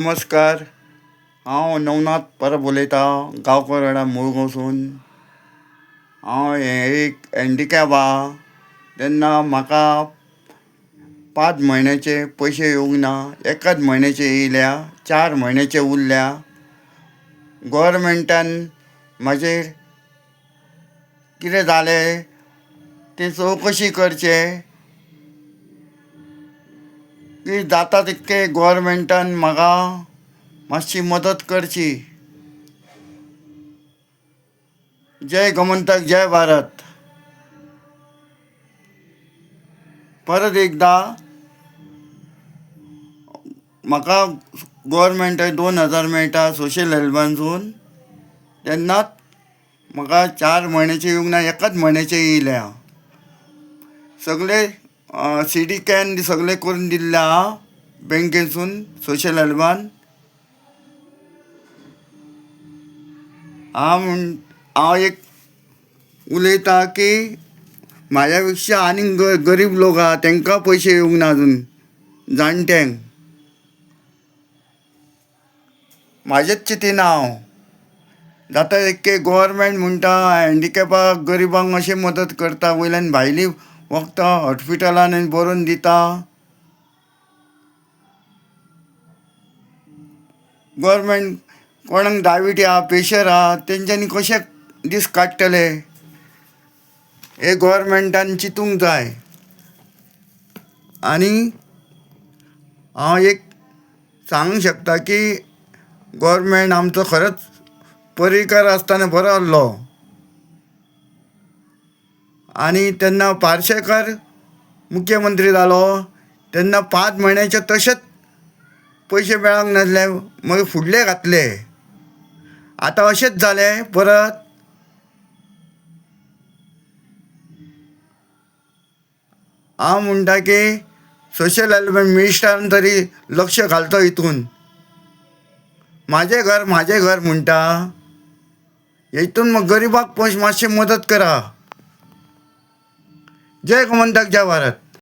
नमस्कार. हांव नवनाथ परब उलयतां गांवकर वाडा मुळगांवसून. हांव एक हँडिकॅप आहा तेन्ना म्हाका 5 म्हयन्याचे पयशे येवंक ना. एकाच म्हयन्याचे येयल्या, 4 म्हयन्याचे उरल्या. गव्हर्मेंटान म्हाजेर कितें जालें तें चवकशी करचे की जाता तितके गव्हर्मेंटान म्हाका मातशी मदत करची. जय गोमंतक, जय भारत. परत एकदा म्हाका गव्हर्मेंटान 2,000 मेळटा सोशल हेल्पानसून, तेन्नाच म्हाका 4 म्हयन्याचे येवंक ना, एकाच म्हयन्याचे येयल्या. सगळे CDCAN सगळे करून दिल्ले आहा बँकेसून सोशल हेल्पान. हांव एक उलयतां की म्हाज्या पेक्षा आनीक गरीब लोक आहा तांकां पयशे येवंक ना अजून, जाणट्यांक. म्हाजेच चिंतिना हांव. जाता तितके गव्हर्मेंट म्हणटा हँडिकॅपाक गरिबांक अशें मदत करता, वयल्यान भायलीं वखदां हॉस्पिटलांनी बरोवन दिता. गव्हर्मेंट कोणाक डायबिटीज आहा, प्रेशर आहा तेंच्यांनी कशे दीस काडटले हे गव्हर्मेंटान चिंतूंक जाय. आनी हांव एक सांगूंक शकता की गव्हर्मेंट आमचो खरेंच पर्रीकर आसतना बरो आहलो. आनी तेन्ना पार्सेकर मुख्यमंत्री जालो तेन्ना 5 म्हयन्याचे तशेंच पयशे मेळोंक नासले, मागीर फुडले घातले. आतां अशेंच जालें परत. हांव म्हणटा की सोशल हेल्प मिनिस्टरान तरी लक्ष घालचो हितून. म्हाजें घर म्हणटा हितून गरिबाक मातशें मदत करा. जय गोमंतक, जय भारत.